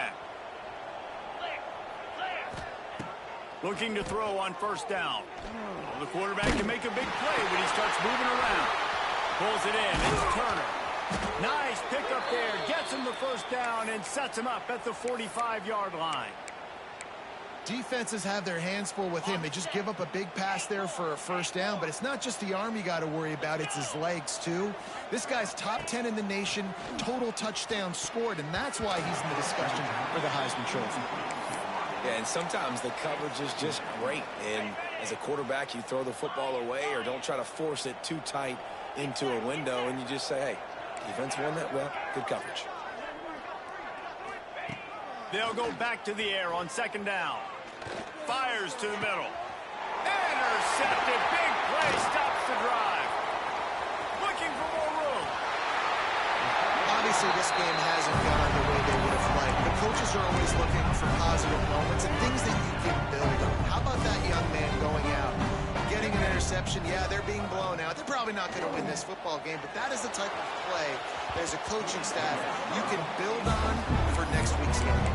S1: Looking to throw on first down. Well, the quarterback can make a big play when he starts moving around. Pulls it in. It's Turner. Nice pickup there. Gets him the first down and sets him up at the 45-yard line.
S2: Defenses have their hands full with him. They just give up a big pass there for a first down, but it's not just the arm you got to worry about, it's his legs too. This guy's top 10 in the nation, total touchdowns scored, and that's why he's in the discussion for the Heisman Trophy.
S3: Yeah, and sometimes the coverage is just great, and as a quarterback, you throw the football away or don't try to force it too tight into a window, and you just say, hey, defense won that well, good coverage.
S1: They'll go back to the air on 2nd down. Fires to the middle. Intercepted. Big play. Stops the drive. Looking for more room.
S2: Obviously, this game hasn't gone the way they would have liked. The coaches are always looking for positive moments and things that you can build on. How about that young man going out, getting an interception? Yeah, they're being blown out. They're probably not going to win this football game, but that is the type of play as a coaching staff you can build on for next week's game.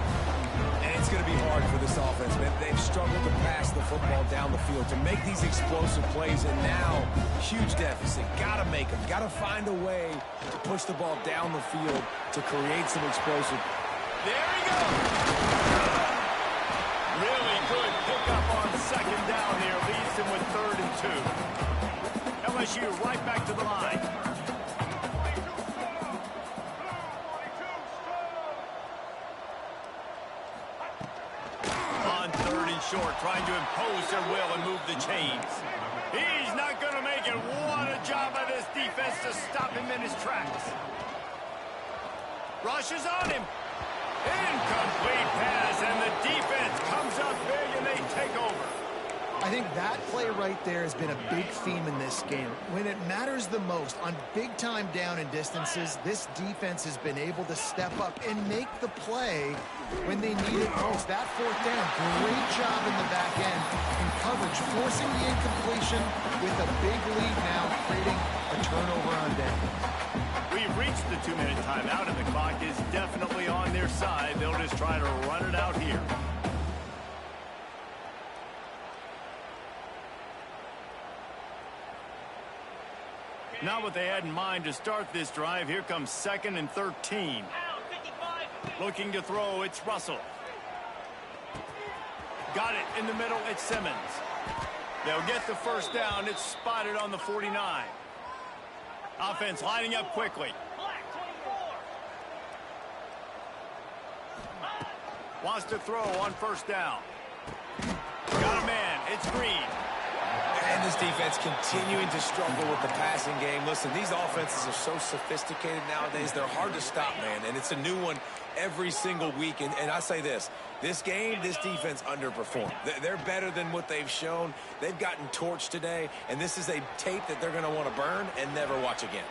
S3: And it's going to be hard for this offense, man. They've struggled to pass the football down the field, to make these explosive plays, and now, huge deficit. Got to make them. Got to find a way to push the ball down the field to create some explosive.
S1: There he goes. Really good pickup on 2nd down here. Leads them with 3rd and 2. LSU right back to the line. Short, trying to impose their will and move the chains. He's not going to make it. What a job by this defense to stop him in his tracks. Rushes on him. Incomplete pass, and the defense comes up big, and they take over.
S2: I think that play right there has been a big theme in this game. When it matters the most, on big-time down and distances, this defense has been able to step up and make the play when they need it most. That 4th down, great job in the back end in coverage, forcing the incompletion with a big lead now, creating a turnover on down.
S1: We've reached the 2-minute timeout, and the clock is definitely on their side. They'll just try to run it out here. Not what they had in mind to start this drive. Here comes 2nd and 13. Looking to throw, it's Russell. Got it in the middle, it's Simmons. They'll get the first down. It's spotted on the 49. Offense lining up quickly. Wants to throw on first down. Got a man, it's Green.
S3: And And this defense continuing to struggle with the passing game. Listen, these offenses are so sophisticated nowadays. They're hard to stop, man. And it's a new one every single week. And I say this game, this defense underperformed. They're better than what they've shown. They've gotten torched today. And this is a tape that they're going to want to burn and never watch again.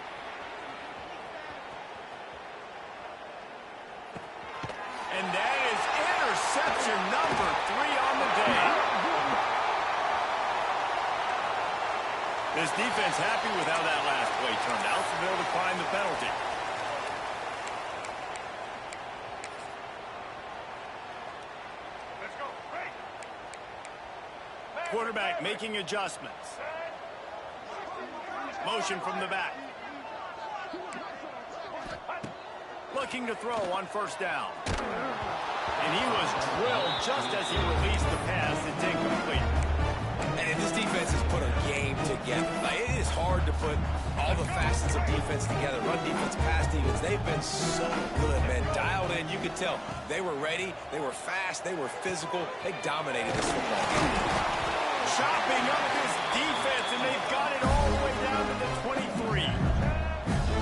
S1: And that is interception number 3 on the day. This defense happy with how that last play turned out, so they'll decline the penalty.
S5: Let's go. Break.
S1: Quarterback making adjustments. Motion from the back. Looking to throw on first down. And he was drilled just as he released the pass. It's incomplete.
S3: And this defense has put a game together. Like, it is hard to put all the facets of defense together. Run defense, pass defense. They've been so good, man. Dialed in. You could tell they were ready. They were fast. They were physical. They dominated this football game.
S1: Chopping up this defense, and they've got it all the way down to the 23.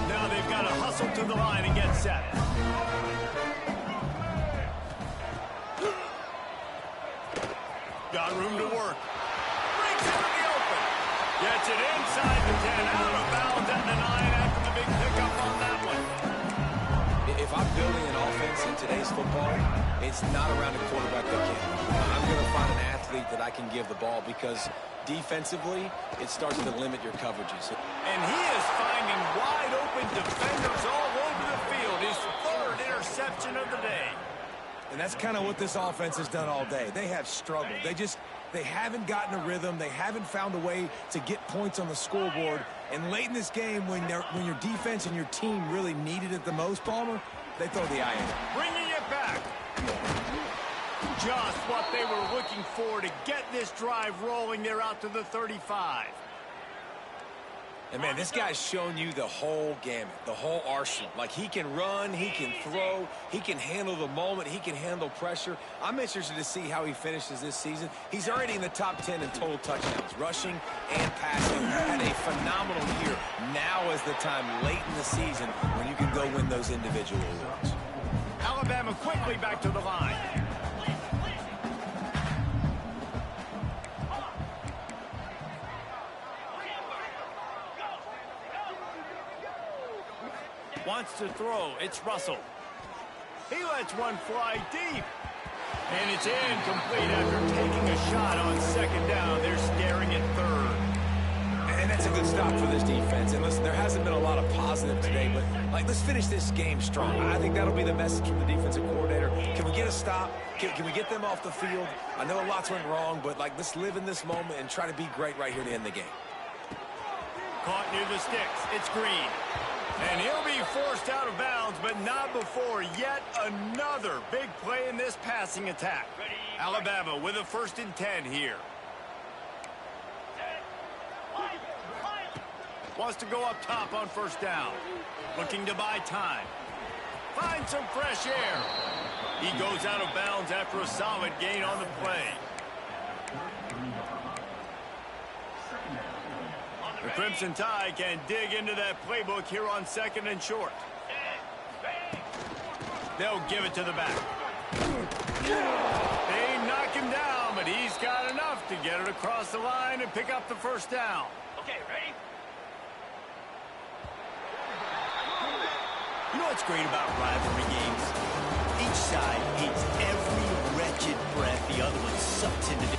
S1: Now they've got to hustle to the line and get set. Got room to work. Brings it to the open. Gets it inside the 10, out of bounds at the 9 after the big pickup on that one.
S3: If I'm building an offense in today's football, it's not around a quarterback that can. I'm going to find an athlete that I can give the ball because defensively, it starts to limit your coverages.
S1: And he is finding wide open defenders all over the field. His 3rd interception of the day.
S3: And that's kind of what this offense has done all day. They have struggled. They haven't gotten a rhythm. They haven't found a way to get points on the scoreboard. And late in this game, when your defense and your team really needed it the most, Palmer, they throw the eye in.
S1: Bringing it back. Just what they were looking for to get this drive rolling. They're out to the 35.
S3: And, man, this guy's shown you the whole gamut, the whole arsenal. Like, he can run, he can throw, he can handle the moment, he can handle pressure. I'm interested to see how he finishes this season. He's already in the top 10 in total touchdowns, rushing and passing. Had a phenomenal year. Now is the time late in the season when you can go win those individual awards.
S1: Alabama quickly back to the line. Wants to throw. It's Russell. He lets one fly deep. And it's incomplete after taking a shot on 2nd down. They're staring at 3rd.
S3: And that's a good stop for this defense. And listen, there hasn't been a lot of positive today, but, like, let's finish this game strong. I think that'll be the message from the defensive coordinator. Can we get a stop? Can we get them off the field? I know lots went wrong, but, like, let's live in this moment and try to be great right here to end the game.
S1: Caught near the sticks. It's Green. And he'll be forced out of bounds, but not before yet another big play in this passing attack. Alabama with a 1st and 10 here. Wants to go up top on 1st down. Looking to buy time. Find some fresh air. He goes out of bounds after a solid gain on the play. The Crimson Tide can dig into that playbook here on 2nd and short. They'll give it to the back. They knock him down, but he's got enough to get it across the line and pick up the 1st down.
S5: Okay, ready?
S6: You know what's great about rivalry games? Each side hates every wretched breath the other one sucks into.